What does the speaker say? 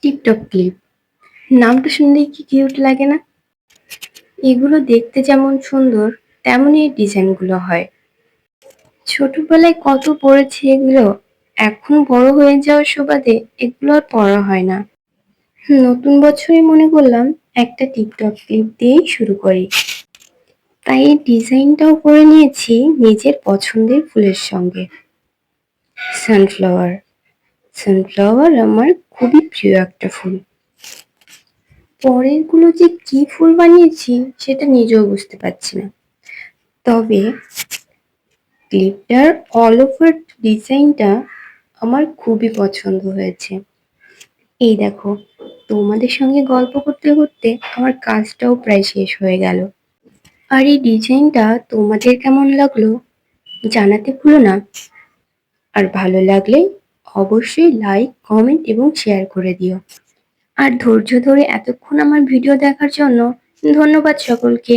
Tiptop clip নামটা শুনলেই কি কিউট লাগে না? এগুলো দেখতে যেমন সুন্দর তেমনই এই ডিজাইনগুলো হয়। ছোটবেলায় কত পড়েছি এগুলো, এখন বড় হয়ে যাওয়ার সুবাদে এগুলো আর পড়া হয় না। নতুন বছরে মনে করলাম একটা টিপটপ ক্লিপ দিয়েই শুরু করি। তাই এই ডিজাইনটাও করে নিয়েছি নিজের পছন্দের ফুলের সঙ্গে। সানফ্লাওয়ার। সানফ্লাওয়ার আমার খুবই প্রিয় একটা ফুল। পরেরগুলো যে কি ফুল বানিয়েছি সেটা নিজেও বুঝতে পারছি না। তবে ক্লিপটার অল ওভার ডিজাইনটা আমার খুবই পছন্দ হয়েছে। এই দেখো, তোমাদের সঙ্গে গল্প করতে করতে আমার কাজটাও প্রায় শেষ হয়ে গেল। আর এই ডিজাইনটা তোমাদের কেমন লাগলো জানাতে ভুলো না। আর ভালো লাগলে অবশ্যই লাইক, কমেন্ট এবং শেয়ার করে দিও। আর ধৈর্য ধরে এতক্ষণ আমার ভিডিও দেখার জন্য ধন্যবাদ সকলকে।